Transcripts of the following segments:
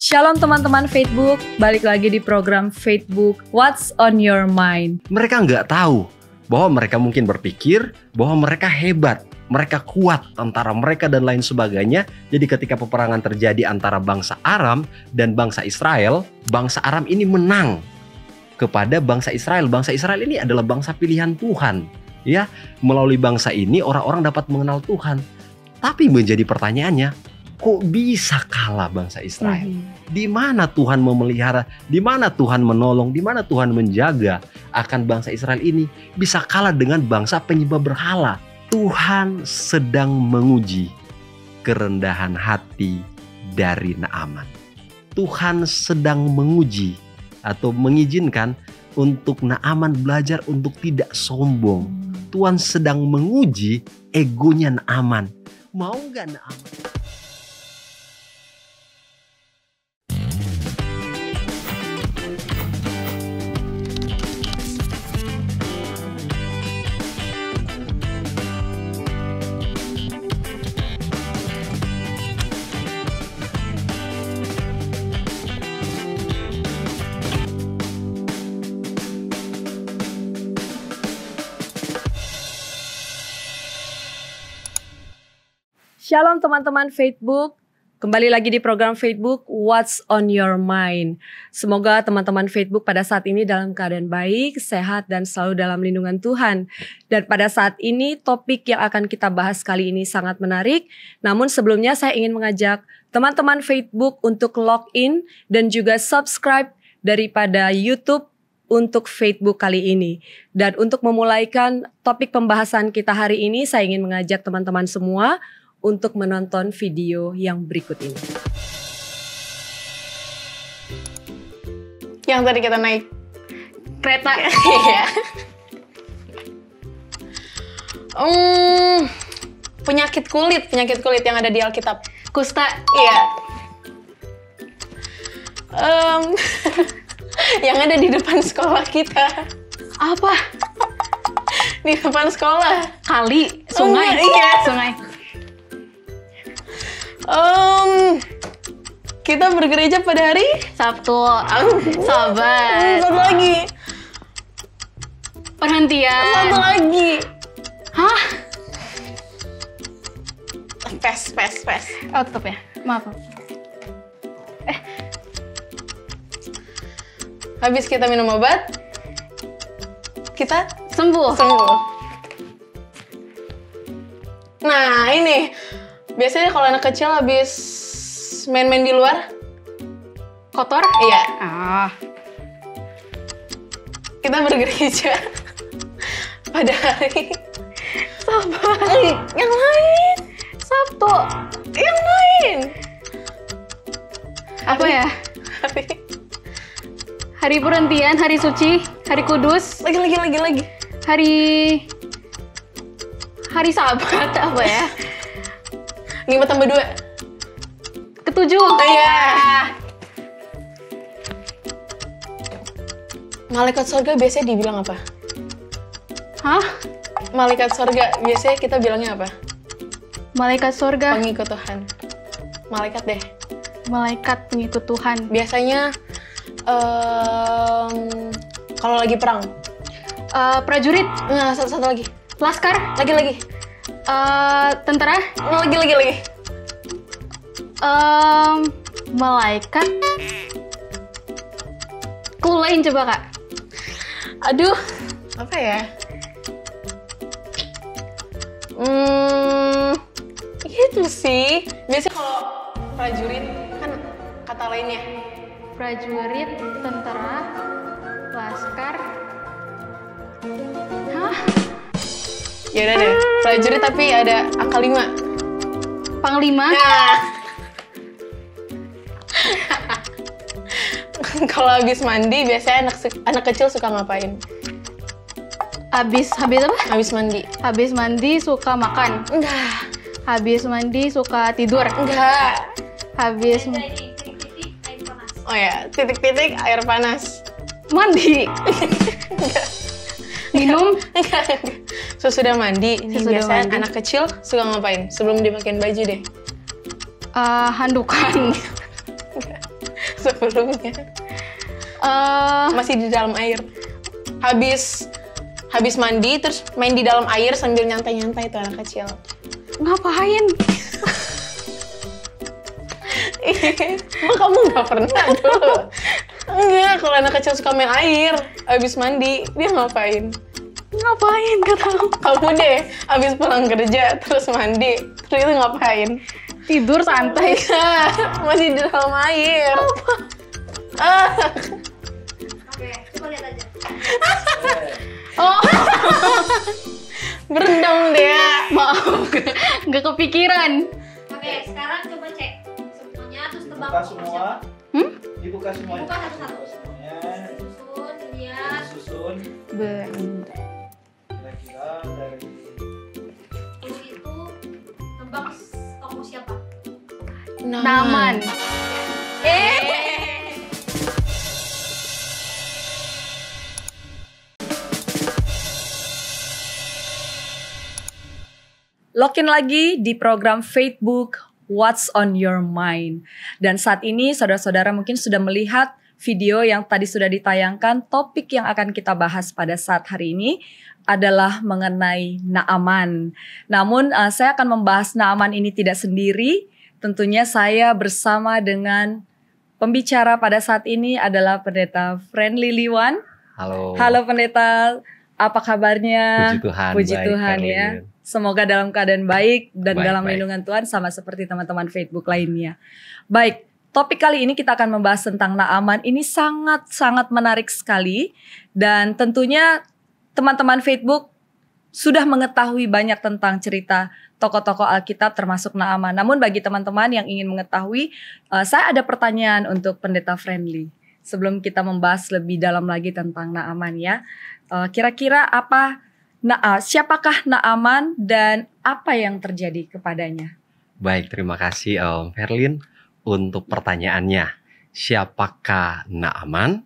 Shalom teman-teman Facebook, balik lagi di program Facebook What's on Your Mind. Mereka nggak tahu bahwa mereka mungkin berpikir bahwa mereka hebat, mereka kuat, tentara mereka dan lain sebagainya. Jadi ketika peperangan terjadi antara bangsa Aram dan bangsa Israel, bangsa Aram ini menang kepada bangsa Israel. Bangsa Israel ini adalah bangsa pilihan Tuhan. Ya, melalui bangsa ini orang-orang dapat mengenal Tuhan. Tapi menjadi pertanyaannya, kok bisa kalah bangsa Israel? Di mana Tuhan memelihara, di mana Tuhan menolong, di mana Tuhan menjaga akan bangsa Israel ini bisa kalah dengan bangsa penyembah berhala? Tuhan sedang menguji kerendahan hati dari Naaman. Tuhan sedang menguji atau mengizinkan untuk Naaman belajar untuk tidak sombong. Tuhan sedang menguji egonya Naaman. Mau nggak Naaman? Shalom teman-teman Facebook, kembali lagi di program Facebook What's on Your Mind. Semoga teman-teman Facebook pada saat ini dalam keadaan baik, sehat, dan selalu dalam lindungan Tuhan. Dan pada saat ini topik yang akan kita bahas kali ini sangat menarik. Namun sebelumnya saya ingin mengajak teman-teman Facebook untuk login dan juga subscribe daripada YouTube untuk Facebook kali ini. Dan untuk memulaikan topik pembahasan kita hari ini, saya ingin mengajak teman-teman semua untuk menonton video yang berikut ini. Yang tadi kita naik kereta. Penyakit kulit yang ada di Alkitab. Kusta. Iya. Yang ada di depan sekolah kita. Apa? Di depan sekolah. Kali, sungai. Iya. Sungai. Kita bergereja pada hari Sabtu. Sabar. Satu lagi. Perhentian. Satu lagi. Hah? Pes. Oh, tetap ya. Maaf. Habis kita minum obat, kita Sembuh. Nah, ini biasanya kalau anak kecil habis main-main di luar kotor, iya. Kita bergereja pada hari Sabat. Yang lain Sabtu. Yang lain Apa ya? Hari perhentian, hari suci, hari kudus, Lagi. hari Sabat apa ya? 5 tambah 2. Ketujuh. Iya. Malaikat surga biasanya dibilang apa? Hah? Malaikat surga biasanya kita bilangnya apa? Malaikat surga. Pengikut Tuhan. Malaikat deh. Malaikat pengikut Tuhan. Biasanya kalau lagi perang. Prajurit. Nah, satu lagi. Laskar. Lagi. Tentara. Lagi. Malaikat. Clue lain coba, Kak. Aduh, apa ya? Itu sih. Biasanya kalau prajurit kan kata lainnya. Prajurit, tentara, laskar. Hah? Ya udah deh. Prajurit tapi ada angka 5. Panglima. Nah. Kalau habis mandi biasanya anak kecil suka ngapain? Habis apa? Habis mandi. Habis mandi suka makan. Enggak. Habis mandi suka tidur. Enggak. Habis Oh ya, titik-titik air panas. mandi. Enggak. Minum. Enggak. Sesudah mandi. Ini Sesudah biasanya mandi. anak kecil suka ngapain? Sebelum dipakein baju deh. Handukan. sebelumnya. Masih di dalam air. Habis mandi terus main di dalam air sambil nyantai-nyantai tuh anak kecil. Ngapain? Emang kamu nggak pernah dulu? Enggak, kalau anak kecil suka main air, habis mandi dia ngapain? Ngapain? Gak tahu. Kamu deh, habis pulang kerja terus mandi, terus itu ngapain? Tidur santai. Masih di dalam air. Oke, coba lihat aja. Oh, Berendam deh. maaf. Gak kepikiran. Oke, sekarang coba cek semuanya terus tebak Dibuka tokoh semua. siapa. Dibuka semuanya. Dibuka satu-satu. Semuanya. Susun, lihat. Susun. Bentar. Kira-kira dari Dulu itu tebak tokoh siapa? Naman. Login lagi di program Facebook What's on Your Mind. Dan saat ini saudara-saudara mungkin sudah melihat video yang tadi sudah ditayangkan. Topik yang akan kita bahas pada saat hari ini adalah mengenai Naaman. Namun saya akan membahas Naaman ini tidak sendiri. Tentunya saya bersama dengan pembicara pada saat ini adalah Pendeta Friendly Liwan. Halo. Halo Pendeta, apa kabarnya? Puji Tuhan. Puji baik, Tuhan Erlin. ya. Semoga dalam keadaan baik dan Baik, dalam baik. lindungan Tuhan sama seperti teman-teman Facebook lainnya. Baik, topik kali ini kita akan membahas tentang Naaman. Ini sangat-sangat menarik sekali dan tentunya teman-teman Facebook sudah mengetahui banyak tentang cerita tokoh-tokoh Alkitab termasuk Naaman. Namun bagi teman-teman yang ingin mengetahui, saya ada pertanyaan untuk Pendeta Friendly. Sebelum kita membahas lebih dalam lagi tentang Naaman ya. Kira-kira siapakah Naaman dan apa yang terjadi kepadanya? Baik, terima kasih Om Herlin untuk pertanyaannya. Siapakah Naaman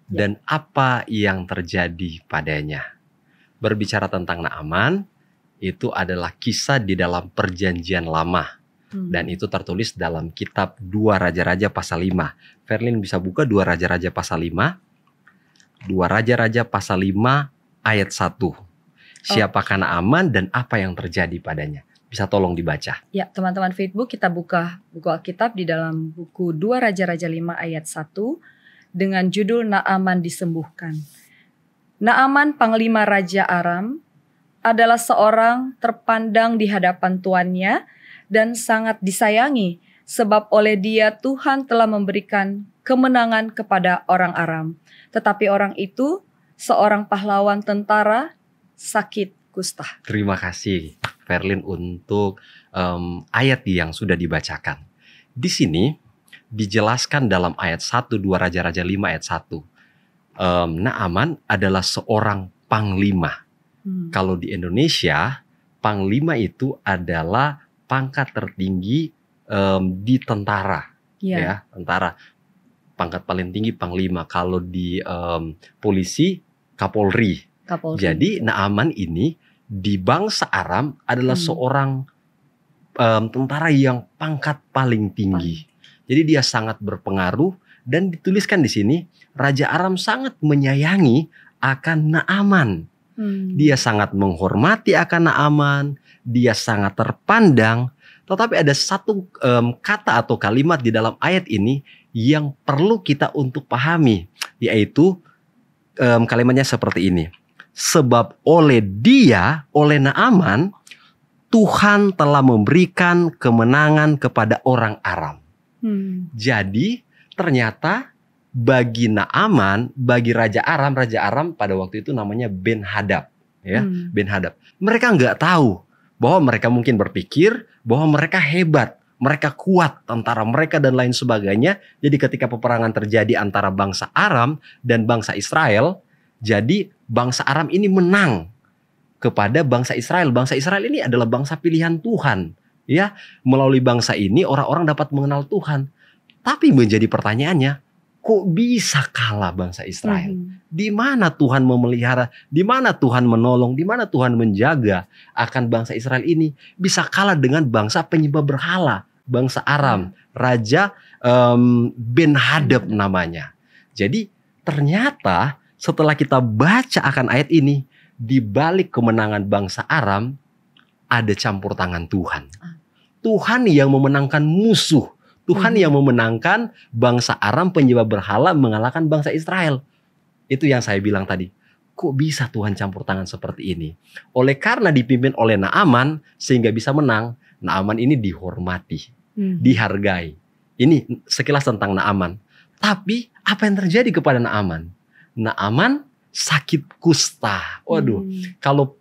dan apa yang terjadi padanya? Berbicara tentang Naaman, itu adalah kisah di dalam Perjanjian Lama. Dan itu tertulis dalam kitab 2 Raja-Raja pasal 5. Ferlin bisa buka 2 Raja-Raja pasal 5. 2 Raja-Raja pasal 5 ayat 1. Siapakah Naaman dan apa yang terjadi padanya? Bisa tolong dibaca. Ya, teman-teman Facebook, kita buka buku Alkitab di dalam buku 2 Raja-Raja 5 ayat 1 dengan judul Naaman disembuhkan. Naaman, panglima Raja Aram, adalah seorang terpandang di hadapan tuannya dan sangat disayangi, sebab oleh dia Tuhan telah memberikan kemenangan kepada orang Aram. Tetapi orang itu, seorang pahlawan tentara, sakit kusta. Terima kasih Ferlin untuk ayat yang sudah dibacakan. Di sini dijelaskan dalam ayat 1 2 Raja-Raja 5 ayat 1. Naaman adalah seorang panglima. Kalau di Indonesia, panglima itu adalah pangkat tertinggi di tentara. Ya, tentara. Pangkat paling tinggi panglima. Kalau di polisi, Kapolri. Jadi Naaman ini di bangsa Aram adalah seorang tentara yang pangkat paling tinggi. Jadi dia sangat berpengaruh dan dituliskan di sini Raja Aram sangat menyayangi akan Naaman. Dia sangat menghormati akan Naaman, dia sangat terpandang. Tetapi ada satu kata atau kalimat di dalam ayat ini yang perlu kita untuk pahami, yaitu kalimatnya seperti ini. Sebab oleh Naaman, Tuhan telah memberikan kemenangan kepada orang Aram. Jadi ternyata bagi Naaman, bagi Raja Aram pada waktu itu namanya Ben-Hadad. Ya, Ben-Hadad. Mereka nggak tahu bahwa mereka mungkin berpikir bahwa mereka hebat, mereka kuat, tentara mereka dan lain sebagainya. Jadi ketika peperangan terjadi antara bangsa Aram dan bangsa Israel, jadi bangsa Aram ini menang kepada bangsa Israel. Bangsa Israel ini adalah bangsa pilihan Tuhan. Ya, melalui bangsa ini orang-orang dapat mengenal Tuhan. Tapi menjadi pertanyaannya, kok bisa kalah bangsa Israel? Di mana Tuhan memelihara, di mana Tuhan menolong, di mana Tuhan menjaga akan bangsa Israel ini bisa kalah dengan bangsa penyembah berhala bangsa Aram, Raja Ben-Hadad namanya. Jadi ternyata setelah kita baca akan ayat ini, di balik kemenangan bangsa Aram ada campur tangan Tuhan. Tuhan yang memenangkan musuh. Tuhan yang memenangkan bangsa Aram penyembah berhala mengalahkan bangsa Israel. Itu yang saya bilang tadi. Kok bisa Tuhan campur tangan seperti ini? Oleh karena dipimpin oleh Naaman sehingga bisa menang. Naaman ini dihormati, dihargai. Ini sekilas tentang Naaman. Tapi apa yang terjadi kepada Naaman? Naaman sakit kusta. Waduh, kalau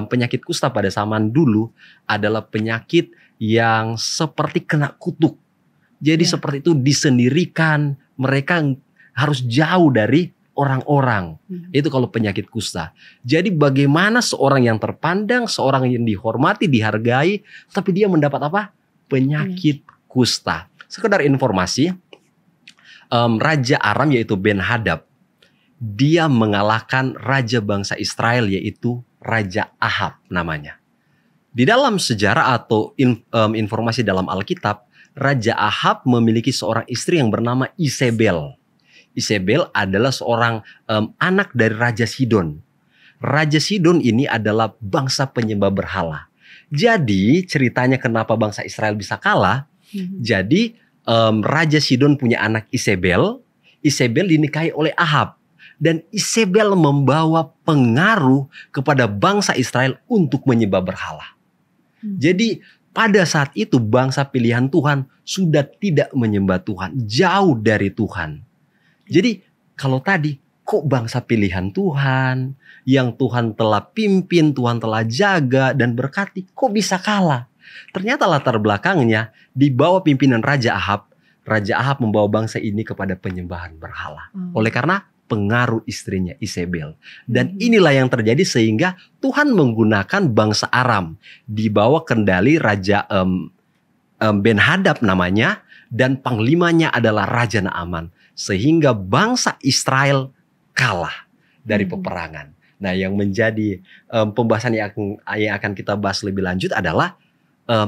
penyakit kusta pada zaman dulu adalah penyakit yang seperti kena kutuk. Jadi seperti itu disendirikan, mereka harus jauh dari orang-orang. Itu kalau penyakit kusta. Jadi bagaimana seorang yang terpandang, seorang yang dihormati, dihargai, tapi dia mendapat apa? Penyakit kusta. Sekedar informasi, Raja Aram yaitu Ben-Hadad, dia mengalahkan raja bangsa Israel yaitu Raja Ahab namanya. Di dalam sejarah atau informasi dalam Alkitab, Raja Ahab memiliki seorang istri yang bernama Isabel. Isabel adalah seorang anak dari Raja Sidon. Raja Sidon ini adalah bangsa penyembah berhala. Jadi ceritanya kenapa bangsa Israel bisa kalah. Jadi Raja Sidon punya anak Isabel. Isabel dinikahi oleh Ahab. Dan Isabel membawa pengaruh kepada bangsa Israel untuk menyembah berhala. Jadi pada saat itu bangsa pilihan Tuhan sudah tidak menyembah Tuhan, jauh dari Tuhan. Jadi kalau tadi kok bangsa pilihan Tuhan yang Tuhan telah pimpin, Tuhan telah jaga dan berkati, kok bisa kalah? Ternyata latar belakangnya di bawah pimpinan Raja Ahab membawa bangsa ini kepada penyembahan berhala. Oleh karena pengaruh istrinya Isabel. Dan inilah yang terjadi sehingga Tuhan menggunakan bangsa Aram di bawah kendali Raja Ben-Hadad namanya, dan panglimanya adalah Raja Naaman. Sehingga bangsa Israel kalah dari peperangan. Nah, yang menjadi pembahasan yang akan kita bahas lebih lanjut adalah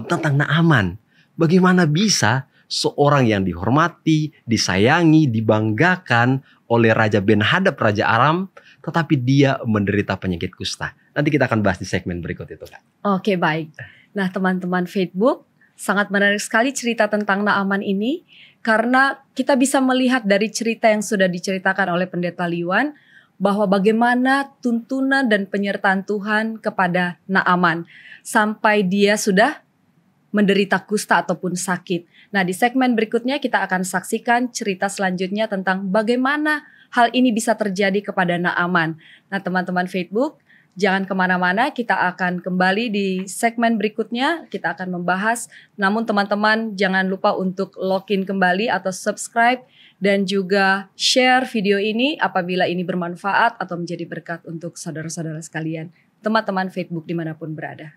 tentang Naaman. Bagaimana bisa seorang yang dihormati, disayangi, dibanggakan oleh Raja Ben-Hadad, Raja Aram, tetapi dia menderita penyakit kusta. Nanti kita akan bahas di segmen berikut itu, Kak. Oke, baik. Nah, teman-teman Facebook, sangat menarik sekali cerita tentang Naaman ini, karena kita bisa melihat dari cerita yang sudah diceritakan oleh Pendeta Liwan, bahwa bagaimana tuntunan dan penyertaan Tuhan kepada Naaman, sampai dia sudah menderita kusta ataupun sakit. Nah, di segmen berikutnya kita akan saksikan cerita selanjutnya tentang bagaimana hal ini bisa terjadi kepada Naaman. Nah, teman-teman Facebook, jangan kemana-mana, kita akan kembali di segmen berikutnya, kita akan membahas. Namun teman-teman jangan lupa untuk login kembali atau subscribe dan juga share video ini apabila ini bermanfaat atau menjadi berkat untuk saudara-saudara sekalian. Teman-teman Facebook dimanapun berada.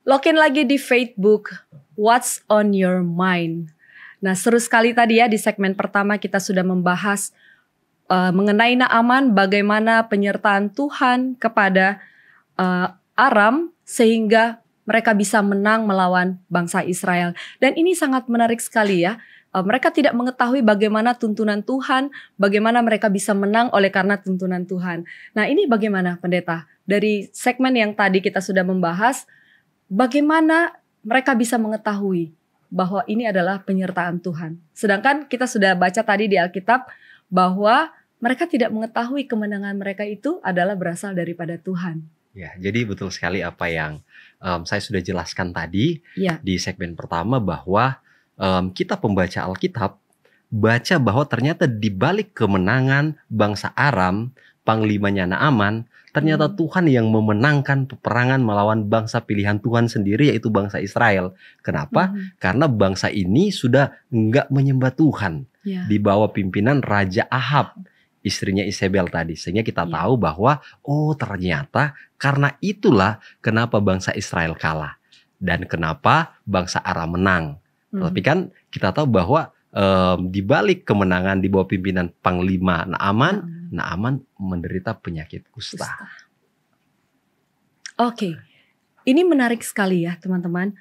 Login lagi di Facebook, What's on your mind? Nah, seru sekali tadi ya, di segmen pertama kita sudah membahas mengenai Naaman, bagaimana penyertaan Tuhan kepada Aram sehingga mereka bisa menang melawan bangsa Israel. Dan ini sangat menarik sekali ya. Mereka tidak mengetahui bagaimana tuntunan Tuhan, bagaimana mereka bisa menang oleh karena tuntunan Tuhan. Nah, ini bagaimana Pendeta? Dari segmen yang tadi kita sudah membahas, bagaimana mereka bisa mengetahui bahwa ini adalah penyertaan Tuhan. Sedangkan kita sudah baca tadi di Alkitab bahwa mereka tidak mengetahui kemenangan mereka itu adalah berasal daripada Tuhan. Ya, jadi betul sekali apa yang saya sudah jelaskan tadi di segmen pertama, bahwa kita pembaca Alkitab baca bahwa ternyata di balik kemenangan bangsa Aram, panglimanya Naaman, ternyata Tuhan yang memenangkan peperangan melawan bangsa pilihan Tuhan sendiri, yaitu bangsa Israel. Kenapa? Karena bangsa ini sudah enggak menyembah Tuhan di bawah pimpinan Raja Ahab, istrinya Isabel tadi. Sehingga kita tahu bahwa ternyata karena itulah kenapa bangsa Israel kalah dan kenapa bangsa Aram menang. Tapi kan kita tahu bahwa di balik kemenangan di bawah pimpinan Panglima Naaman, Naaman menderita penyakit kusta. Oke, ini menarik sekali ya teman-teman.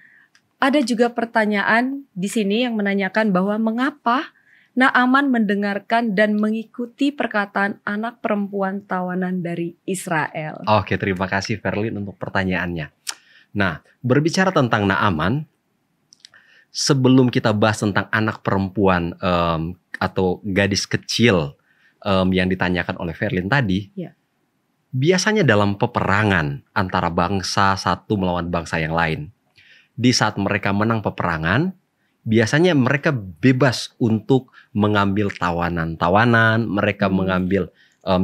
Ada juga pertanyaan di sini yang menanyakan bahwa mengapa Naaman mendengarkan dan mengikuti perkataan anak perempuan tawanan dari Israel. Oke, terima kasih Verlin untuk pertanyaannya. Nah, berbicara tentang Naaman, sebelum kita bahas tentang anak perempuan atau gadis kecil yang ditanyakan oleh Verlin tadi, Ya. biasanya dalam peperangan antara bangsa satu melawan bangsa yang lain, di saat mereka menang peperangan, biasanya mereka bebas untuk mengambil tawanan-tawanan, mereka mengambil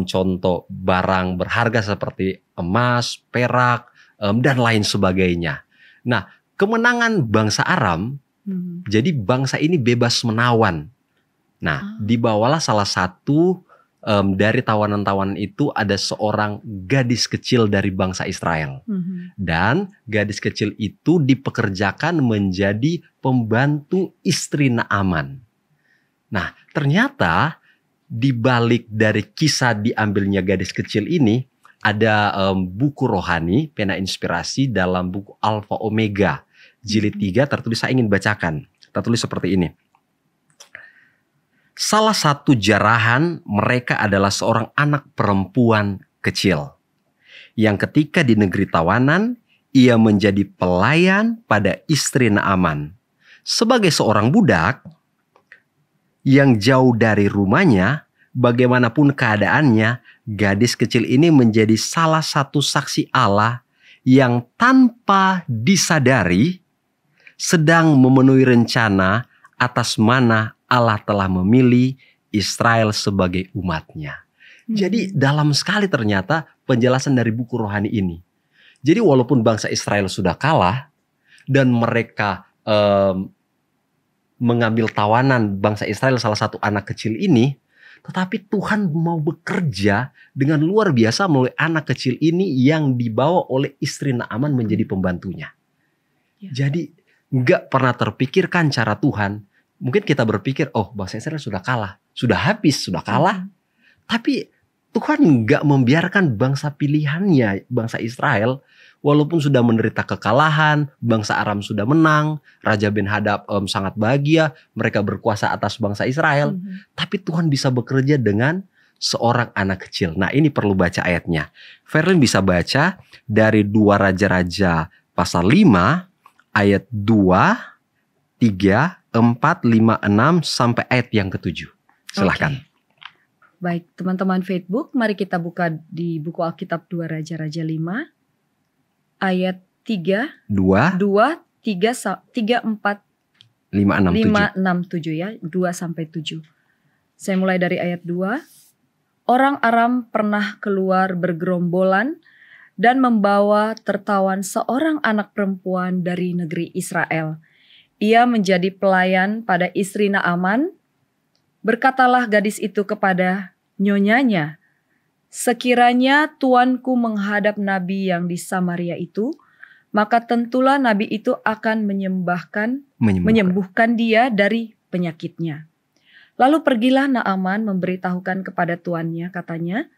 contoh barang berharga seperti emas, perak, dan lain sebagainya. Nah, kemenangan bangsa Aram, jadi bangsa ini bebas menawan. Nah, dibawalah salah satu dari tawanan-tawanan itu ada seorang gadis kecil dari bangsa Israel. Dan gadis kecil itu dipekerjakan menjadi pembantu istri Naaman. Nah, ternyata di balik dari kisah diambilnya gadis kecil ini ada buku rohani, pena inspirasi dalam buku Alfa Omega jilid 3 tertulis, saya ingin bacakan. Tertulis seperti ini. Salah satu jarahan mereka adalah seorang anak perempuan kecil yang ketika di negeri tawanan ia menjadi pelayan pada istri Naaman. Sebagai seorang budak yang jauh dari rumahnya, bagaimanapun keadaannya, gadis kecil ini menjadi salah satu saksi Allah yang tanpa disadari sedang memenuhi rencana atas mana Allah telah memilih Israel sebagai umatnya. Jadi dalam sekali ternyata penjelasan dari buku rohani ini. Jadi walaupun bangsa Israel sudah kalah dan mereka mengambil tawanan bangsa Israel salah satu anak kecil ini, tetapi Tuhan mau bekerja dengan luar biasa melalui anak kecil ini yang dibawa oleh istri Naaman menjadi pembantunya. Jadi nggak pernah terpikirkan cara Tuhan. Mungkin kita berpikir, oh bangsa Israel sudah kalah, sudah habis, sudah kalah. Tapi Tuhan nggak membiarkan bangsa pilihannya, bangsa Israel, walaupun sudah menderita kekalahan, bangsa Aram sudah menang, Raja Ben-Hadad sangat bahagia, mereka berkuasa atas bangsa Israel. Tapi Tuhan bisa bekerja dengan seorang anak kecil. Nah, ini perlu baca ayatnya. Verlin bisa baca dari 2 Raja-Raja pasal 5 ayat 2, 3, 4, 5, 6 sampai ayat yang ke-7. Silahkan. Oke. Baik, teman-teman Facebook, mari kita buka di buku Alkitab 2 Raja-Raja 5 ayat 3, 2, 3, 4, 5, 6, 5, 6, 7 ya, 2 sampai 7. Saya mulai dari ayat 2. Orang Aram pernah keluar bergerombolan dan membawa tertawan seorang anak perempuan dari negeri Israel. Ia menjadi pelayan pada istri Naaman. Berkatalah gadis itu kepada nyonyanya, sekiranya tuanku menghadap nabi yang di Samaria itu, maka tentulah nabi itu akan menyembuhkan dia dari penyakitnya. Lalu pergilah Naaman memberitahukan kepada tuannya, katanya,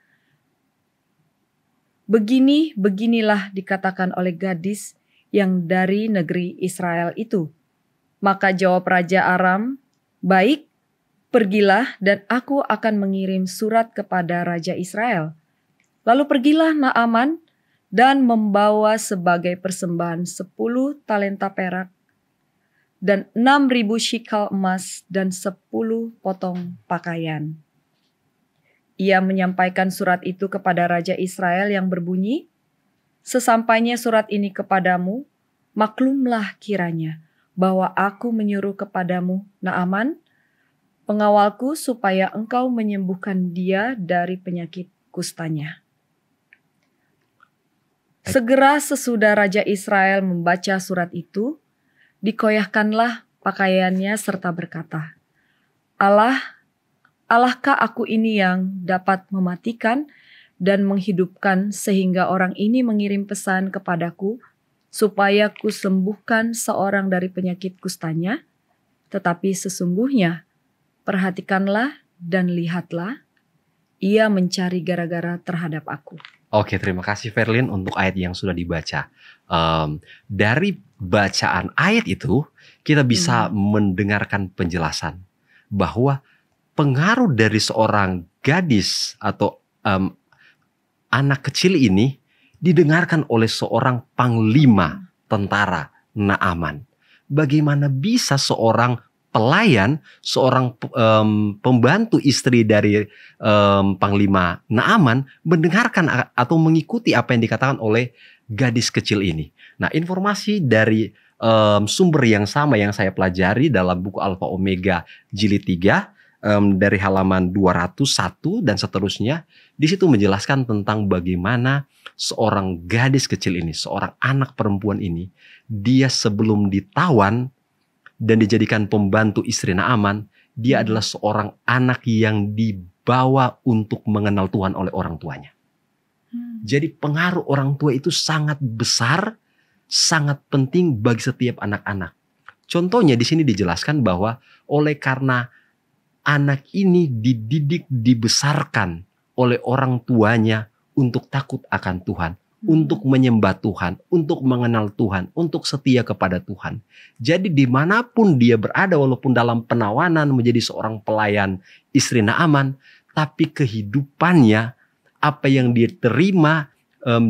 beginilah dikatakan oleh gadis yang dari negeri Israel itu. Maka jawab Raja Aram, baik, pergilah dan aku akan mengirim surat kepada Raja Israel. Lalu pergilah Naaman dan membawa sebagai persembahan 10 talenta perak dan 6.000 shikal emas dan 10 potong pakaian. Ia menyampaikan surat itu kepada Raja Israel yang berbunyi, sesampainya surat ini kepadamu, maklumlah kiranya bahwa aku menyuruh kepadamu, Naaman, pengawalku, supaya engkau menyembuhkan dia dari penyakit kustanya. Segera sesudah Raja Israel membaca surat itu, dikoyahkanlah pakaiannya serta berkata, Allahkah aku ini yang dapat mematikan dan menghidupkan sehingga orang ini mengirim pesan kepadaku supaya ku sembuhkan seorang dari penyakit kustanya? Tetapi sesungguhnya, perhatikanlah dan lihatlah, ia mencari gara-gara terhadap aku. Oke, terima kasih Verlin untuk ayat yang sudah dibaca. Dari bacaan ayat itu, kita bisa mendengarkan penjelasan bahwa pengaruh dari seorang gadis atau anak kecil ini didengarkan oleh seorang panglima tentara, Naaman. Bagaimana bisa seorang pelayan, seorang pembantu istri dari panglima Naaman mendengarkan atau mengikuti apa yang dikatakan oleh gadis kecil ini. Nah, informasi dari sumber yang sama yang saya pelajari dalam buku Alfa Omega jilid 3 dari halaman 201 dan seterusnya, di situ menjelaskan tentang bagaimana seorang gadis kecil ini, seorang anak perempuan ini, dia sebelum ditawan dan dijadikan pembantu istri Naaman, dia adalah seorang anak yang dibawa untuk mengenal Tuhan oleh orang tuanya. Jadi pengaruh orang tua itu sangat besar, sangat penting bagi setiap anak-anak. Contohnya di sini dijelaskan bahwa oleh karena anak ini dididik, dibesarkan oleh orang tuanya untuk takut akan Tuhan, untuk menyembah Tuhan, untuk mengenal Tuhan, untuk setia kepada Tuhan. Jadi dimanapun dia berada, walaupun dalam penawanan menjadi seorang pelayan istri Naaman, tapi kehidupannya, apa yang dia terima,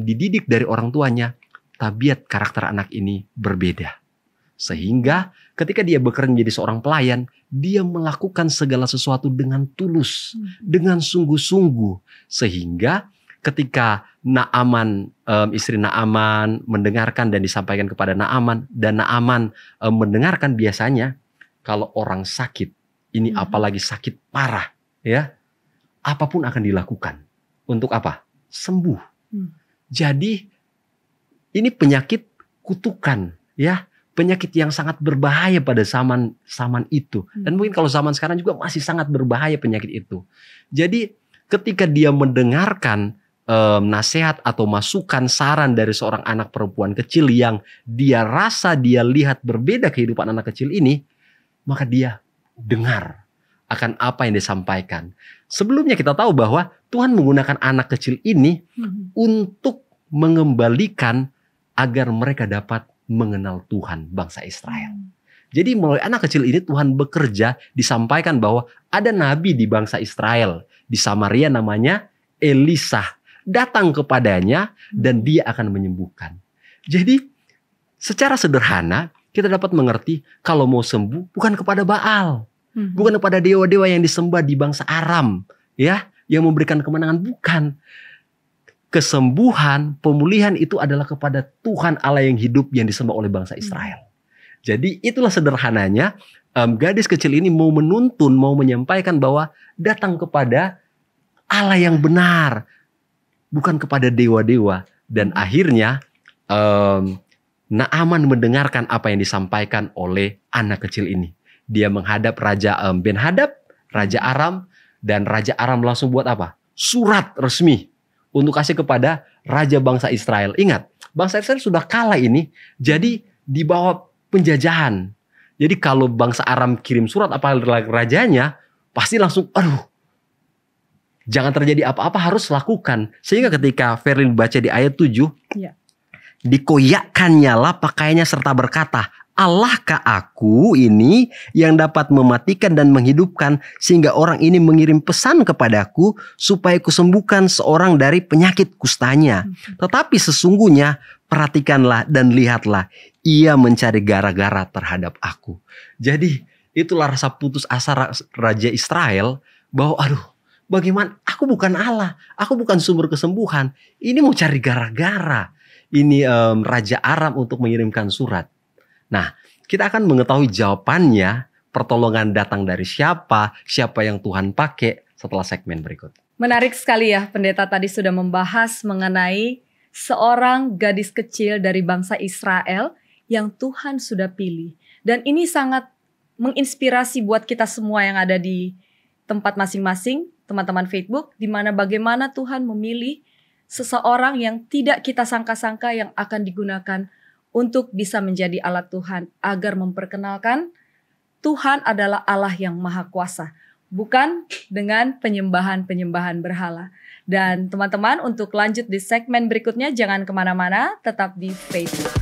dididik dari orang tuanya, tabiat karakter anak ini berbeda. Sehingga ketika dia bekerja menjadi seorang pelayan, dia melakukan segala sesuatu dengan tulus, dengan sungguh-sungguh. Sehingga ketika Naaman, istri Naaman mendengarkan dan disampaikan kepada Naaman, dan Naaman mendengarkan, biasanya kalau orang sakit, ini apalagi sakit parah, ya, apapun akan dilakukan. Untuk apa? Sembuh. Jadi ini penyakit kutukan, ya, penyakit yang sangat berbahaya pada zaman itu. Dan mungkin kalau zaman sekarang juga masih sangat berbahaya penyakit itu. Jadi ketika dia mendengarkan nasihat atau masukan, saran dari seorang anak perempuan kecil yang dia rasa, dia lihat berbeda kehidupan anak kecil ini, maka dia dengar akan apa yang disampaikan. Sebelumnya kita tahu bahwa Tuhan menggunakan anak kecil ini untuk mengembalikan agar mereka dapat mengenal Tuhan, bangsa Israel. Jadi melalui anak kecil ini Tuhan bekerja, disampaikan bahwa ada nabi di bangsa Israel di Samaria namanya Elisa. Datang kepadanya dan dia akan menyembuhkan. Jadi secara sederhana kita dapat mengerti kalau mau sembuh bukan kepada Baal, bukan kepada dewa-dewa yang disembah di bangsa Aram, ya, yang memberikan kemenangan, bukan. Kesembuhan, pemulihan itu adalah kepada Tuhan Allah yang hidup yang disembah oleh bangsa Israel. Jadi itulah sederhananya gadis kecil ini mau menuntun, mau menyampaikan bahwa datang kepada Allah yang benar, bukan kepada dewa-dewa. Dan akhirnya Naaman mendengarkan apa yang disampaikan oleh anak kecil ini. Dia menghadap Raja Ben-Hadad, Raja Aram, dan Raja Aram langsung buat apa? Surat resmi untuk kasih kepada Raja bangsa Israel. Ingat, bangsa Israel sudah kalah ini, jadi di bawah penjajahan. Jadi kalau bangsa Aram kirim surat apalagi rajanya, pasti langsung, aduh, jangan terjadi apa-apa, harus lakukan. Sehingga ketika Verlin baca di ayat 7, dikoyakkannya lah pakaiannya serta berkata, Allahkah aku ini yang dapat mematikan dan menghidupkan, sehingga orang ini mengirim pesan kepadaku supaya kusembuhkan seorang dari penyakit kustanya. Tetapi sesungguhnya perhatikanlah dan lihatlah, ia mencari gara-gara terhadap aku. Jadi itulah rasa putus asa Raja Israel bahwa aduh, bagaimana? Aku bukan Allah, aku bukan sumber kesembuhan. Ini mau cari gara-gara. Ini Raja Aram untuk mengirimkan surat. Nah, kita akan mengetahui jawabannya, pertolongan datang dari siapa yang Tuhan pakai setelah segmen berikut. Menarik sekali ya, pendeta tadi sudah membahas mengenai seorang gadis kecil dari bangsa Israel yang Tuhan sudah pilih. Dan ini sangat menginspirasi buat kita semua yang ada di tempat masing-masing, teman-teman Facebook, di mana bagaimana Tuhan memilih seseorang yang tidak kita sangka-sangka yang akan digunakan untuk bisa menjadi alat Tuhan agar memperkenalkan Tuhan adalah Allah yang maha kuasa. bukan dengan penyembahan-penyembahan berhala. Dan teman-teman, untuk lanjut di segmen berikutnya, jangan kemana-mana, tetap di Facebook.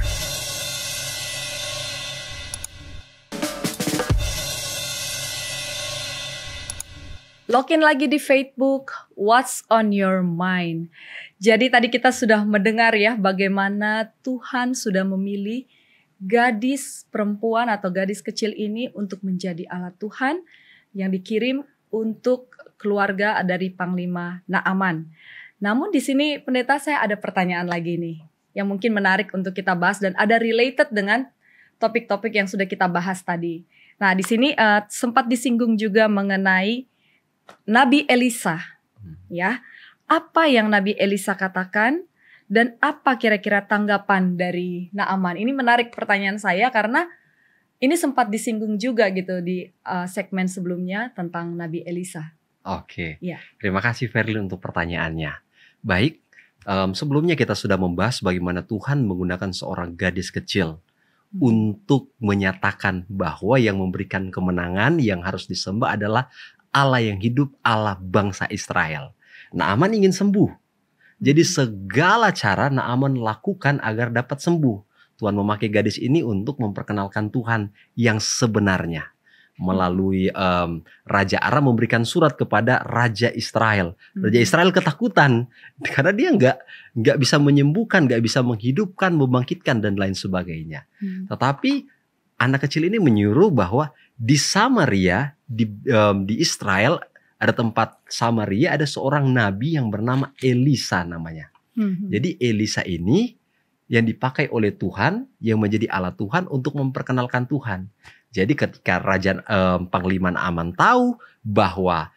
Login lagi di Facebook, What's on your mind? Jadi tadi kita sudah mendengar ya bagaimana Tuhan sudah memilih gadis perempuan atau gadis kecil ini untuk menjadi alat Tuhan yang dikirim untuk keluarga dari Panglima Naaman. Namun di sini pendeta, saya ada pertanyaan lagi nih yang mungkin menarik untuk kita bahas dan ada related dengan topik-topik yang sudah kita bahas tadi. Nah, di sini sempat disinggung juga mengenai Nabi Elisa, ya. Apa yang Nabi Elisa katakan dan apa kira-kira tanggapan dari Naaman? Ini menarik pertanyaan saya karena ini sempat disinggung juga gitu di segmen sebelumnya tentang Nabi Elisa. Oke, Ya. terima kasih Verlin untuk pertanyaannya. Baik, sebelumnya kita sudah membahas bagaimana Tuhan menggunakan seorang gadis kecil untuk menyatakan bahwa yang memberikan kemenangan yang harus disembah adalah Allah yang hidup, Allah bangsa Israel. Naaman ingin sembuh. Jadi segala cara Naaman lakukan agar dapat sembuh. Tuhan memakai gadis ini untuk memperkenalkan Tuhan yang sebenarnya. Melalui Raja Aram memberikan surat kepada Raja Israel. Raja Israel ketakutan karena dia nggak bisa menyembuhkan, nggak bisa menghidupkan, membangkitkan dan lain sebagainya. Tetapi anak kecil ini menyuruh bahwa di Samaria, di Israel ada tempat Samaria, ada seorang nabi yang bernama Elisa namanya. Jadi Elisa ini yang dipakai oleh Tuhan, yang menjadi alat Tuhan untuk memperkenalkan Tuhan. Jadi ketika Raja Panglima Naaman tahu bahwa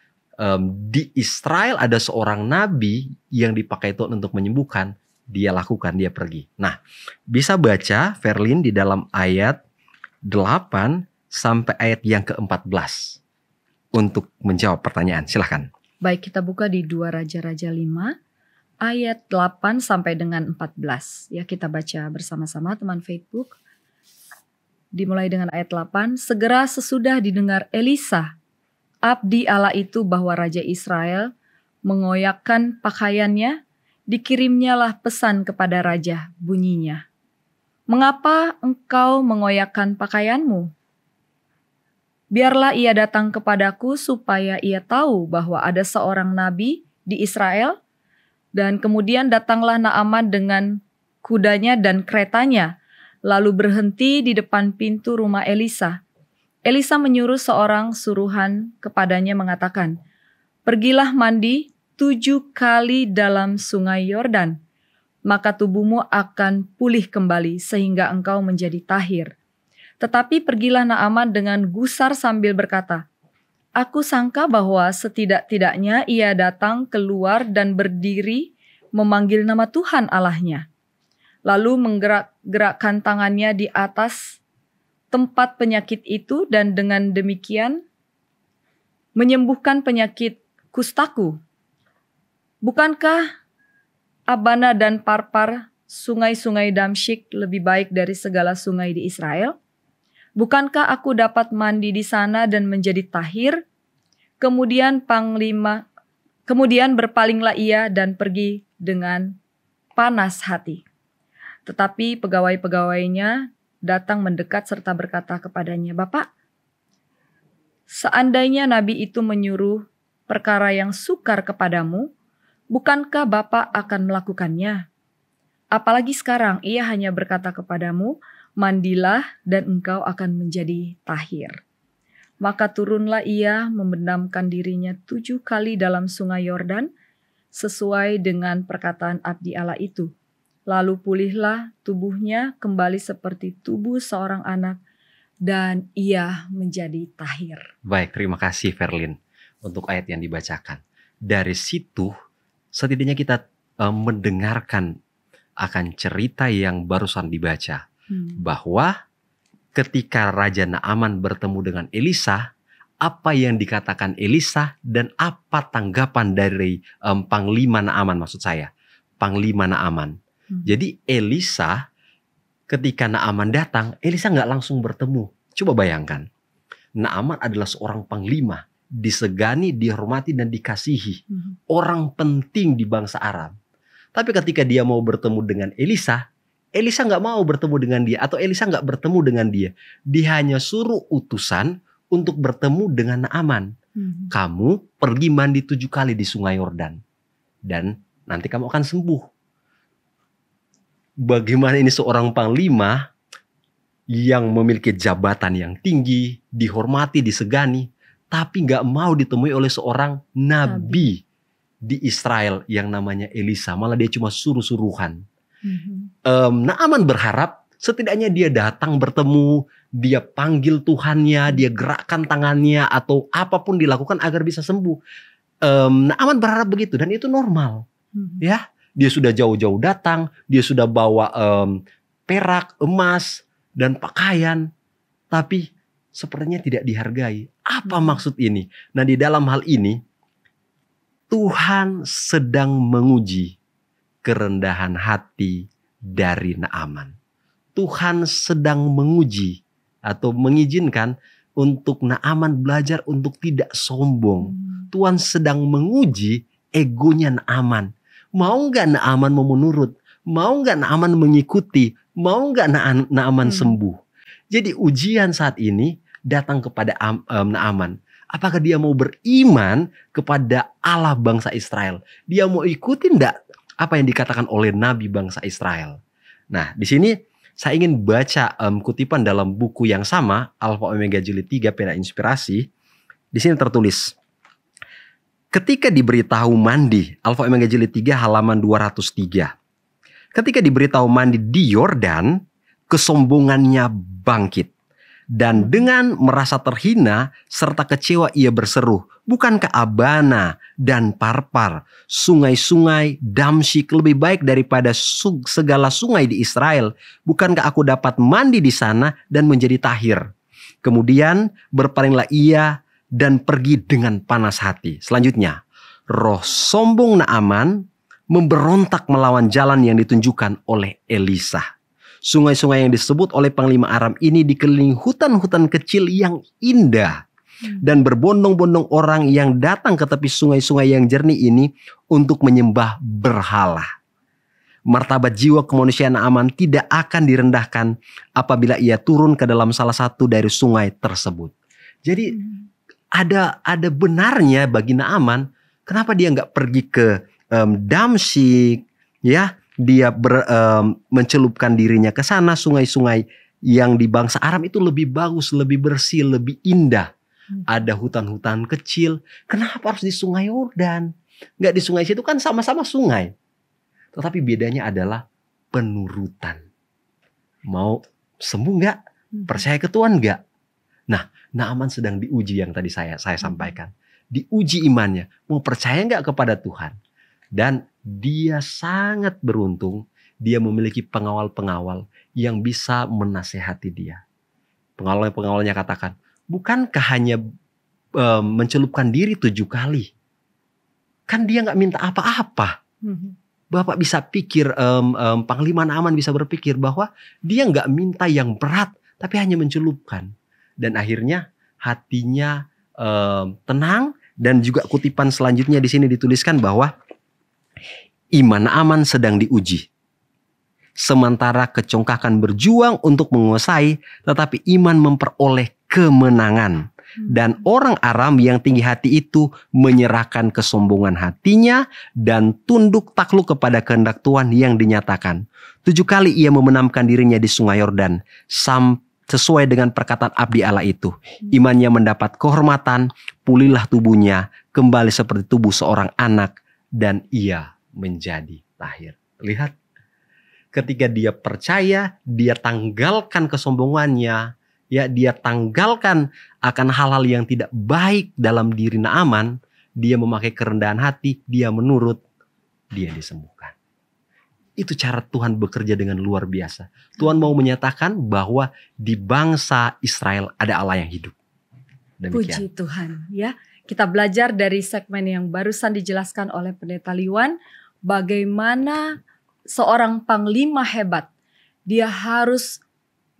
di Israel ada seorang nabi yang dipakai Tuhan untuk menyembuhkan, dia lakukan, dia pergi. Nah, bisa baca Verlin di dalam ayat 8 sampai ayat yang ke-14 untuk menjawab pertanyaan. Silahkan. Baik, kita buka di 2 Raja-Raja 5 ayat 8 sampai dengan 14. Ya, kita baca bersama-sama teman Facebook. Dimulai dengan ayat 8. Segera sesudah didengar Elisa, abdi Allah itu, bahwa Raja Israel mengoyakkan pakaiannya, dikirimnyalah pesan kepada raja, bunyinya, "Mengapa engkau mengoyakkan pakaianmu? Biarlah ia datang kepadaku supaya ia tahu bahwa ada seorang nabi di Israel." Dan kemudian datanglah Naaman dengan kudanya dan keretanya, lalu berhenti di depan pintu rumah Elisa. Elisa menyuruh seorang suruhan kepadanya mengatakan, "Pergilah mandi 7 kali dalam sungai Yordan, maka tubuhmu akan pulih kembali sehingga engkau menjadi tahir." Tetapi pergilah Naaman dengan gusar sambil berkata, "Aku sangka bahwa setidak-tidaknya ia datang keluar dan berdiri memanggil nama Tuhan Allahnya. Lalu menggerakkan tangannya di atas tempat penyakit itu dan dengan demikian menyembuhkan penyakit kustaku. Bukankah Abana dan Parpar, sungai-sungai Damsyik, lebih baik dari segala sungai di Israel? Bukankah aku dapat mandi di sana dan menjadi tahir?" Kemudian berpalinglah ia dan pergi dengan panas hati. Tetapi pegawai-pegawainya datang mendekat serta berkata kepadanya, "Bapak, seandainya nabi itu menyuruh perkara yang sukar kepadamu, bukankah Bapak akan melakukannya? Apalagi sekarang ia hanya berkata kepadamu, mandilah dan engkau akan menjadi tahir." Maka turunlah ia membenamkan dirinya 7 kali dalam sungai Yordan, sesuai dengan perkataan abdi Allah itu. Lalu pulihlah tubuhnya kembali seperti tubuh seorang anak, dan ia menjadi tahir. Baik, terima kasih Verlin untuk ayat yang dibacakan. Dari situ setidaknya kita mendengarkan akan cerita yang barusan dibaca. Bahwa ketika Raja Naaman bertemu dengan Elisa, apa yang dikatakan Elisa dan apa tanggapan dari Panglima Naaman, maksud saya, Panglima Naaman. Jadi Elisa, ketika Naaman datang, Elisa nggak langsung bertemu. Coba bayangkan, Naaman adalah seorang panglima. disegani, dihormati dan dikasihi. Orang penting di bangsa Aram. Tapi ketika dia mau bertemu dengan Elisa, Elisa nggak mau bertemu dengan dia, atau Elisa nggak bertemu dengan dia. Dia hanya suruh utusan untuk bertemu dengan Naaman. Kamu pergi mandi 7 kali di sungai Yordan, dan nanti kamu akan sembuh. Bagaimana ini seorang panglima yang memiliki jabatan yang tinggi, dihormati, disegani, tapi nggak mau ditemui oleh seorang nabi di Israel yang namanya Elisa. Malah dia cuma suruh-suruhan. Naaman berharap setidaknya dia datang bertemu, dia panggil Tuhannya, dia gerakkan tangannya, atau apapun dilakukan agar bisa sembuh. Naaman berharap begitu, dan itu normal. Ya, dia sudah jauh-jauh datang, dia sudah bawa perak, emas, dan pakaian, tapi sepertinya tidak dihargai. Apa maksud ini? Nah, di dalam hal ini Tuhan sedang menguji kerendahan hati dari Naaman. Tuhan sedang menguji atau mengizinkan untuk Naaman belajar untuk tidak sombong. Tuhan sedang menguji egonya Naaman. Mau nggak Naaman mau menurut? Mau nggak Naaman mengikuti? Mau nggak Naaman sembuh? Jadi ujian saat ini datang kepada Naaman. Apakah dia mau beriman kepada Allah bangsa Israel? Dia mau ikutin enggak apa yang dikatakan oleh Nabi bangsa Israel? Nah, di sini saya ingin baca kutipan dalam buku yang sama, Alfa Omega Jilid 3 Pena Inspirasi. Di sini tertulis, ketika diberitahu mandi, Alfa Omega Jilid 3 halaman 203. Ketika diberitahu mandi di Yordan, kesombongannya bangkit. Dan dengan merasa terhina serta kecewa ia berseru, bukankah Abana dan Parpar, sungai-sungai Damsyik lebih baik daripada segala sungai di Israel? Bukankah aku dapat mandi di sana dan menjadi tahir? Kemudian berpalinglah ia dan pergi dengan panas hati. Selanjutnya, roh sombong Naaman memberontak melawan jalan yang ditunjukkan oleh Elisa. Sungai-sungai yang disebut oleh Panglima Aram ini dikelilingi hutan-hutan kecil yang indah. Dan berbondong-bondong orang yang datang ke tepi sungai-sungai yang jernih ini untuk menyembah berhala. Martabat jiwa kemanusiaan Naaman tidak akan direndahkan apabila ia turun ke dalam salah satu dari sungai tersebut. Jadi ada benarnya bagi Naaman, kenapa dia nggak pergi ke Damsyik, ya? Dia mencelupkan dirinya ke sana. Sungai-sungai yang di bangsa Aram itu lebih bagus, lebih bersih, lebih indah. Ada hutan-hutan kecil. Kenapa harus di sungai Yordan? Nggak di sungai situ, kan sama-sama sungai. Tetapi bedanya adalah penurutan. Mau sembuh nggak? Percaya ke Tuhan nggak? Nah, Naaman sedang diuji yang tadi saya sampaikan. Diuji imannya. Mau percaya nggak kepada Tuhan? Dan dia sangat beruntung, dia memiliki pengawal-pengawal yang bisa menasehati dia. Pengawal-pengawalnya katakan, bukankah hanya mencelupkan diri 7 kali? Kan dia gak minta apa-apa. Bapak bisa pikir, Panglima Naaman bisa berpikir bahwa dia gak minta yang berat, tapi hanya mencelupkan. Dan akhirnya hatinya tenang. Dan juga kutipan selanjutnya di sini dituliskan bahwa iman Naaman sedang diuji. Sementara kecongkakan berjuang untuk menguasai, tetapi iman memperoleh kemenangan. Dan orang Aram yang tinggi hati itu menyerahkan kesombongan hatinya dan tunduk takluk kepada kehendak Tuhan yang dinyatakan. 7 kali ia membenamkan dirinya di sungai Yordan, sesuai dengan perkataan abdi Allah itu. Imannya mendapat kehormatan, pulihlah tubuhnya, kembali seperti tubuh seorang anak, dan ia menjadi tahir. Lihat, ketika dia percaya, dia tanggalkan kesombongannya, ya, dia tanggalkan akan hal-hal yang tidak baik dalam diri Naaman, dia memakai kerendahan hati, dia menurut, dia disembuhkan. Itu cara Tuhan bekerja dengan luar biasa. Tuhan mau menyatakan bahwa di bangsa Israel ada Allah yang hidup. Demikian. Puji Tuhan, ya. Kita belajar dari segmen yang barusan dijelaskan oleh Pendeta Liwan, bagaimana seorang panglima hebat, dia harus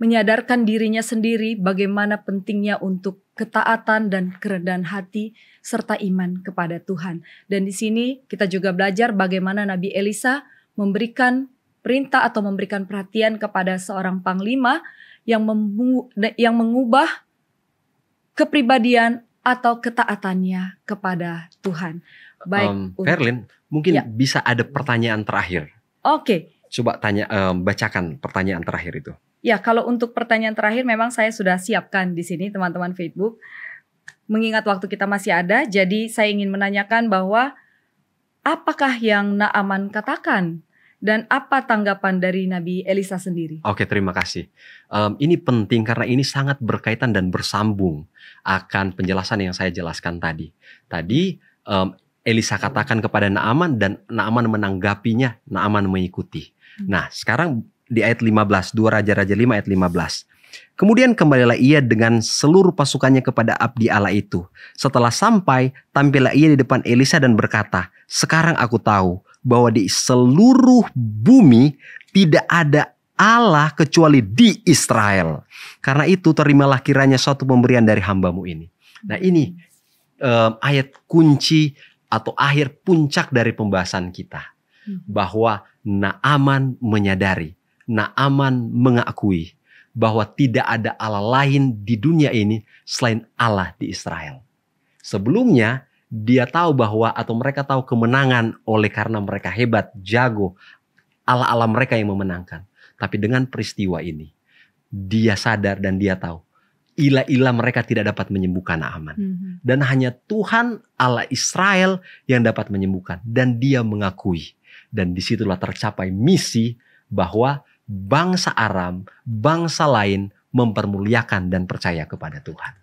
menyadarkan dirinya sendiri bagaimana pentingnya untuk ketaatan dan kerendahan hati serta iman kepada Tuhan. Dan di sini kita juga belajar bagaimana Nabi Elisa memberikan perintah atau memberikan perhatian kepada seorang panglima yang mengubah kepribadian atau ketaatannya kepada Tuhan. Baik, Verlin, mungkin Ya. bisa ada pertanyaan terakhir. Oke. Coba bacakan pertanyaan terakhir itu. Ya, kalau untuk pertanyaan terakhir memang saya sudah siapkan di sini teman-teman Facebook. Mengingat waktu kita masih ada, jadi saya ingin menanyakan bahwa apakah yang Naaman katakan dan apa tanggapan dari Nabi Elisa sendiri? Oke, terima kasih. Ini penting karena ini sangat berkaitan dan bersambung akan penjelasan yang saya jelaskan tadi. Tadi Elisa katakan kepada Naaman dan Naaman menanggapinya, Naaman mengikuti. Nah, sekarang di ayat 15, 2 Raja-Raja 5 ayat 15. Kemudian kembalilah ia dengan seluruh pasukannya kepada abdi Allah itu. Setelah sampai, tampillah ia di depan Elisa dan berkata, "Sekarang aku tahu bahwa di seluruh bumi tidak ada Allah kecuali di Israel. Karena itu terimalah kiranya suatu pemberian dari hambamu ini." Nah, ini ayat kunci atau akhir puncak dari pembahasan kita. Bahwa Naaman menyadari, Naaman mengakui bahwa tidak ada Allah lain di dunia ini selain Allah di Israel. Sebelumnya dia tahu bahwa atau mereka tahu kemenangan oleh karena mereka hebat, jago, Allah-Allah mereka yang memenangkan. Tapi dengan peristiwa ini dia sadar dan dia tahu ilah-ilah mereka tidak dapat menyembuhkan Naaman. Dan hanya Tuhan Allah Israel yang dapat menyembuhkan. Dan dia mengakui. Dan disitulah tercapai misi bahwa bangsa Aram, bangsa lain mempermuliakan dan percaya kepada Tuhan.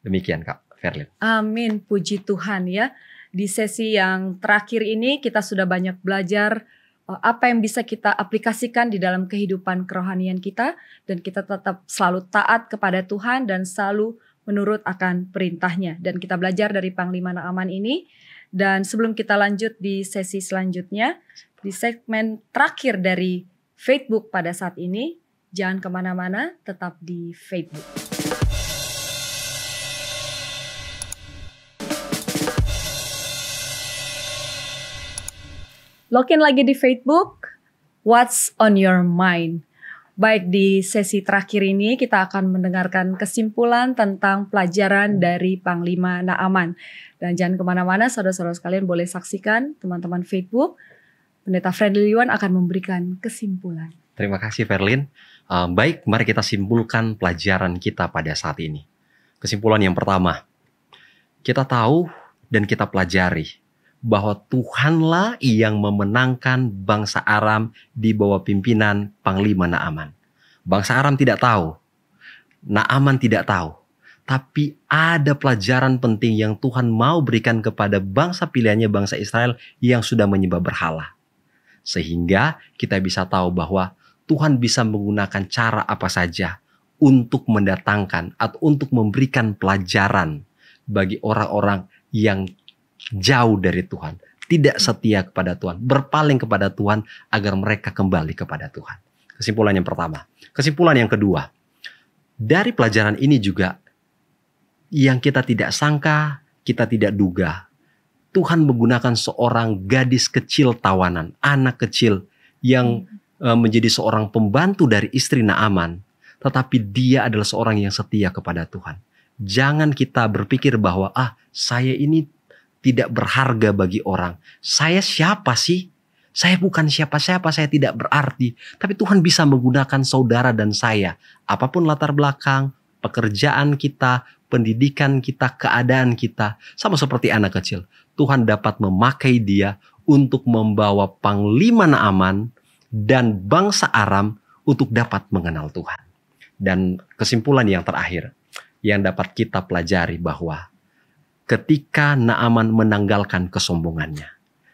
Demikian Kak Verlin. Amin, puji Tuhan ya. Di sesi yang terakhir ini kita sudah banyak belajar apa yang bisa kita aplikasikan di dalam kehidupan kerohanian kita. Dan kita tetap selalu taat kepada Tuhan dan selalu menurut akan perintahnya. Dan kita belajar dari Panglima Naaman ini. Dan sebelum kita lanjut di sesi selanjutnya, di segmen terakhir dari Facebook pada saat ini, jangan kemana-mana, tetap di Facebook. Login lagi di Facebook, What's on your mind? Baik, di sesi terakhir ini kita akan mendengarkan kesimpulan tentang pelajaran dari Panglima Naaman. Dan jangan kemana-mana, saudara-saudara sekalian boleh saksikan teman-teman Facebook. Pendeta Friendly Yuan akan memberikan kesimpulan. Terima kasih Verlin. Baik, mari kita simpulkan pelajaran kita pada saat ini. Kesimpulan yang pertama, kita tahu dan kita pelajari bahwa Tuhanlah yang memenangkan bangsa Aram di bawah pimpinan Panglima Naaman. Bangsa Aram tidak tahu, Naaman tidak tahu. Tapi ada pelajaran penting yang Tuhan mau berikan kepada bangsa pilihannya, bangsa Israel yang sudah menyembah berhala. Sehingga kita bisa tahu bahwa Tuhan bisa menggunakan cara apa saja untuk mendatangkan atau untuk memberikan pelajaran bagi orang-orang yang jauh dari Tuhan, tidak setia kepada Tuhan, berpaling kepada Tuhan agar mereka kembali kepada Tuhan. Kesimpulan yang pertama. Kesimpulan yang kedua, dari pelajaran ini juga yang kita tidak sangka, kita tidak duga, Tuhan menggunakan seorang gadis kecil tawanan, anak kecil yang menjadi seorang pembantu dari istri Naaman, tetapi dia adalah seorang yang setia kepada Tuhan. Jangan kita berpikir bahwa saya ini tidak berharga bagi orang. Saya siapa sih? Saya bukan siapa-siapa, saya tidak berarti. Tapi Tuhan bisa menggunakan saudara dan saya. Apapun latar belakang, pekerjaan kita, pendidikan kita, keadaan kita. Sama seperti anak kecil. Tuhan dapat memakai dia untuk membawa Panglima Naaman dan bangsa Aram untuk dapat mengenal Tuhan. Dan kesimpulan yang terakhir yang dapat kita pelajari bahwa ketika Naaman menanggalkan kesombongannya,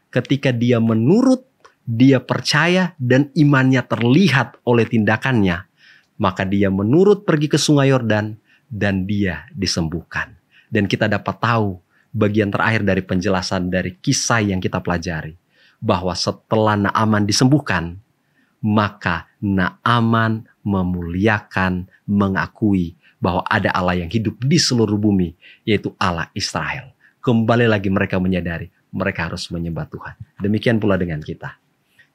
ketika dia menurut, dia percaya dan imannya terlihat oleh tindakannya, maka dia menurut pergi ke Sungai Yordan dan dia disembuhkan. Dan kita dapat tahu bagian terakhir dari penjelasan dari kisah yang kita pelajari, bahwa setelah Naaman disembuhkan, maka Naaman memuliakan, mengakui bahwa ada Allah yang hidup di seluruh bumi, yaitu Allah Israel. Kembali lagi mereka menyadari mereka harus menyembah Tuhan. Demikian pula dengan kita.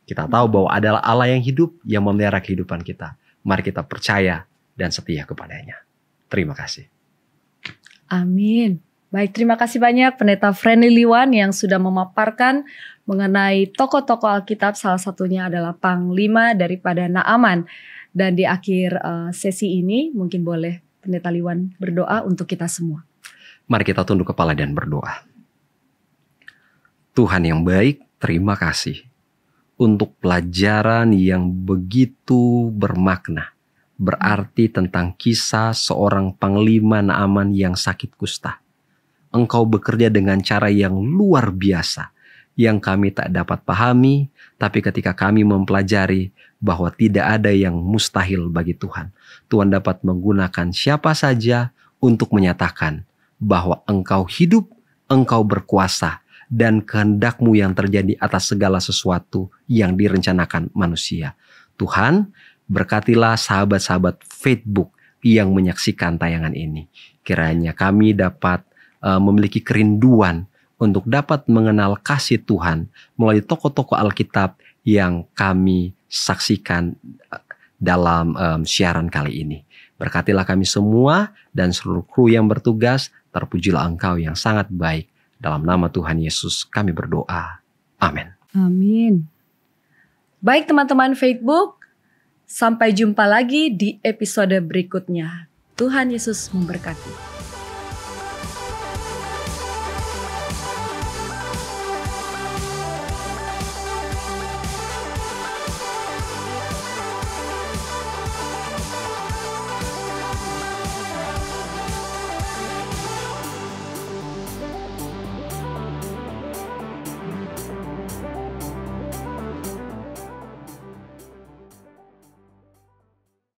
Kita tahu bahwa adalah Allah yang hidup yang memelihara kehidupan kita. Mari kita percaya dan setia kepadanya. Terima kasih. Amin. Baik, terima kasih banyak Pendeta Friendly Liwan yang sudah memaparkan mengenai tokoh-tokoh Alkitab. Salah satunya adalah panglima daripada Naaman. Dan di akhir sesi ini mungkin boleh Pendeta Liwan berdoa untuk kita semua. Mari kita tunduk kepala dan berdoa. Tuhan yang baik, terima kasih untuk pelajaran yang begitu bermakna. Berarti tentang kisah seorang panglima Naaman yang sakit kusta. Engkau bekerja dengan cara yang luar biasa, yang kami tak dapat pahami, tapi ketika kami mempelajari bahwa tidak ada yang mustahil bagi Tuhan. Tuhan dapat menggunakan siapa saja untuk menyatakan bahwa Engkau hidup, Engkau berkuasa, dan kehendak-Mu yang terjadi atas segala sesuatu yang direncanakan manusia. Tuhan, berkatilah sahabat-sahabat Facebook yang menyaksikan tayangan ini. Kiranya kami dapat memiliki kerinduan untuk dapat mengenal kasih Tuhan melalui tokoh-tokoh Alkitab yang kami saksikan dalam siaran kali ini. Berkatilah kami semua dan seluruh kru yang bertugas. Terpujilah Engkau yang sangat baik. Dalam nama Tuhan Yesus kami berdoa. Amin. Amin. Baik teman-teman Facebook, sampai jumpa lagi di episode berikutnya. Tuhan Yesus memberkati.